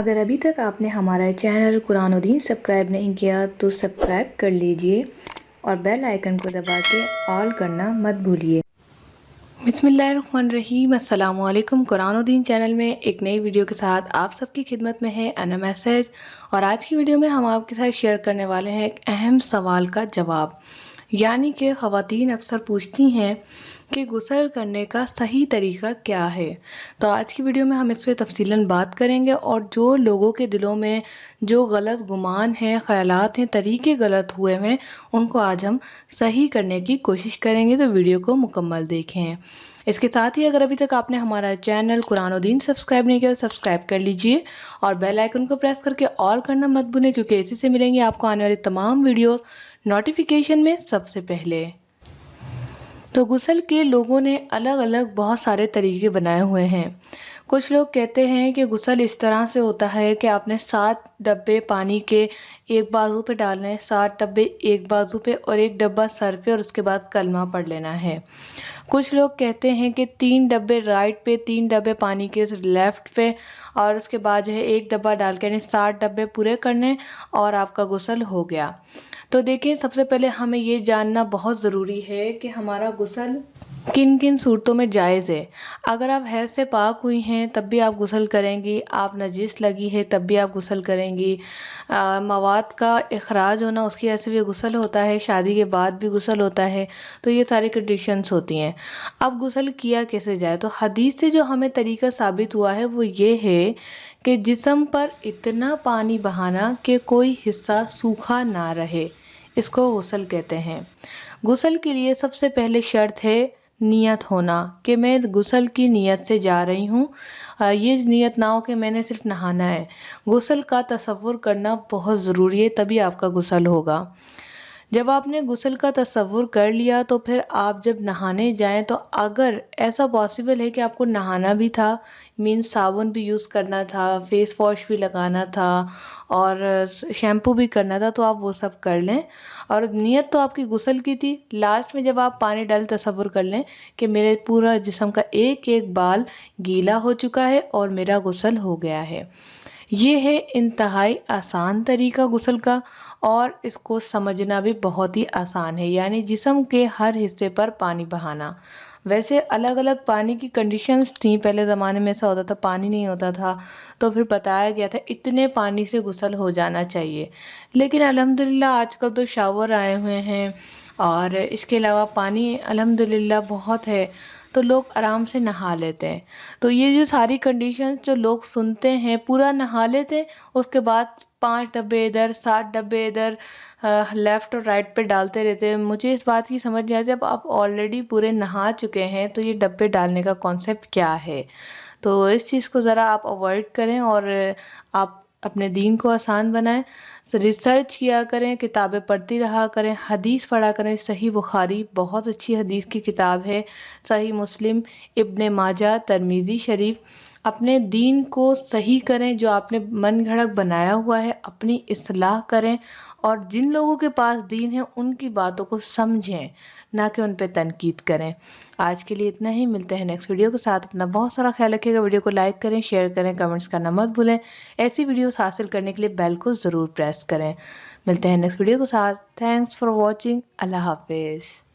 اگر ابھی تک آپ نے ہمارا چینل قرآن و دین سبسکرائب نہیں کیا تو سبسکرائب کر لیجئے اور بیل آئیکن کو دبا کے آل کرنا مت بھولیے۔ بسم اللہ الرحمن الرحیم۔ السلام علیکم۔ قرآن و دین چینل میں ایک نئی ویڈیو کے ساتھ آپ سب کی خدمت میں ہے انا میسج، اور آج کی ویڈیو میں ہم آپ کے ساتھ شیئر کرنے والے ہیں ایک اہم سوال کا جواب، یعنی کہ خواتین اکثر پوچھتی ہیں کہ غسل کرنے کا صحیح طریقہ کیا ہے۔ تو آج کی ویڈیو میں ہم اس پہ تفصیلاً بات کریں گے، اور جو لوگوں کے دلوں میں جو غلط گمان ہیں، خیالات ہیں، طریقے غلط ہوئے ہیں، ان کو آج ہم صحیح کرنے کی کوشش کریں گے، تو ویڈیو کو مکمل دیکھیں۔ اس کے ساتھ ہی اگر ابھی تک آپ نے ہمارا چینل قرآن و دین سبسکرائب نہیں کیا تو سبسکرائب کر لیجئے اور بیل آئیکن کو پریس کر کے آل کرنا مت بھولیں، کیونکہ اسی سے ملیں گے آپ کو آنے والی تمام ویڈیوز نوٹیفیکیشن میں سب سے پہلے۔ تو غسل کے لوگوں نے الگ الگ بہت سارے طریقے بنائے ہوئے ہیں۔ کچھ لوگ کہتے ہیں کہ غسل اس طرح سے ہوتا ہے کہ آپ نے 7 ڈبے پانی کے ایک بازو پہ ڈالنے ہیں، 7 ڈبے ایک بازو پہ اور ایک ڈبہ سر پہ، اور اس کے بعد کلمہ پڑھ لینا ہے۔ کچھ لوگ کہتے ہیں کہ 3 ڈبے رائٹ پہ، 3 ڈبے پانی کے لیفٹ پہ، اور اس کے بعد جو ہے ایک ڈبہ ڈال کے یعنی 7 ڈبے پورے کرنے اور آپ کا غسل ہو گیا۔ تو دیکھیں، سب سے پہلے ہمیں یہ جاننا بہت ضروری ہے کہ ہمارا غسل کن کن صورتوں میں جائز ہے۔ اگر آپ حیض سے پاک ہوئی ہیں تب بھی آپ غسل کریں گی، آپ نجس لگی ہے تب بھی آپ غسل کریں گی، مواد کا اخراج ہونا اس کی وجہ سے بھی غسل ہوتا ہے، شادی کے بعد بھی غسل ہوتا ہے، تو یہ ساری کنڈیشنز ہوتی ہیں۔ اب غسل کیا کیسے جائے؟ تو حدیث سے جو ہمیں طریقہ ثابت ہوا ہے وہ یہ ہے کہ جسم پر اتنا پانی بہانا کہ کوئی حصہ سوکھا نہ رہے، اس کو غسل کہتے ہیں۔ غسل کے لیے سب سے پہلے شرط ہے نیت ہونا، کہ میں غسل کی نیت سے جا رہی ہوں، یہ نیت نہ ہو کہ میں نے صرف نہانا ہے۔ غسل کا تصور کرنا بہت ضروری ہے، تبھی آپ کا غسل ہوگا۔ جب آپ نے غسل کا تصور کر لیا تو پھر آپ جب نہانے جائیں تو اگر ایسا پاسبل ہے کہ آپ کو نہانا بھی تھا، صابن بھی یوز کرنا تھا، فیس واش بھی لگانا تھا اور شیمپو بھی کرنا تھا، تو آپ وہ سب کر لیں، اور نیت تو آپ کی غسل کی تھی۔ لاسٹ میں جب آپ پانی ڈال تصور کر لیں کہ میرے پورا جسم کا ایک ایک بال گیلا ہو چکا ہے اور میرا غسل ہو گیا ہے۔ یہ ہے انتہائی آسان طریقہ غسل کا، اور اس کو سمجھنا بھی بہت ہی آسان ہے، یعنی جسم کے ہر حصے پر پانی بہانا۔ ویسے الگ الگ پانی کی کنڈیشنز تھیں، پہلے زمانے میں ایسا ہوتا تھا پانی نہیں ہوتا تھا، تو پھر بتایا گیا تھا اتنے پانی سے غسل ہو جانا چاہیے، لیکن الحمدللہ آج کل تو شاور آئے ہوئے ہیں اور اس کے علاوہ پانی الحمدللہ بہت ہے، تو لوگ آرام سے نہا لیتے ہیں۔ تو یہ جو ساری کنڈیشنز جو لوگ سنتے ہیں پورا نہا لیتے ہیں، اس کے بعد 5 ڈبے ادھر 7 ڈبے ادھر لیفٹ اور رائٹ پہ ڈالتے رہتے ہیں۔ مجھے اس بات کی سمجھ نہیں آتی، جب آپ آلریڈی پورے نہا چکے ہیں تو یہ ڈبے ڈالنے کا کانسیپٹ کیا ہے؟ تو اس چیز کو ذرا آپ اوائڈ کریں اور آپ اپنے دین کو آسان بنائیں، ریسرچ کیا کریں، کتابیں پڑھتی رہا کریں، حدیث پڑھا کریں۔ صحیح بخاری بہت اچھی حدیث کی کتاب ہے، صحیح مسلم، ابن ماجہ، ترمذی شریف۔ اپنے دین کو صحیح کریں، جو آپ نے من گھڑت بنایا ہوا ہے اپنی اصلاح کریں، اور جن لوگوں کے پاس دین ہے ان کی باتوں کو سمجھیں، نہ کہ ان پہ تنقید کریں۔ آج کے لیے اتنا ہی، ملتے ہیں نیکسٹ ویڈیو کے ساتھ۔ اپنا بہت سارا خیال رکھیے گا، ویڈیو کو لائک کریں، شیئر کریں، کمنٹس کرنا مت بھولیں۔ ایسی ویڈیوز حاصل کرنے کے لیے بیل کو ضرور پریس کریں۔ ملتے ہیں نیکسٹ ویڈیو کے ساتھ۔ Thanks for watching. اللہ حافظ۔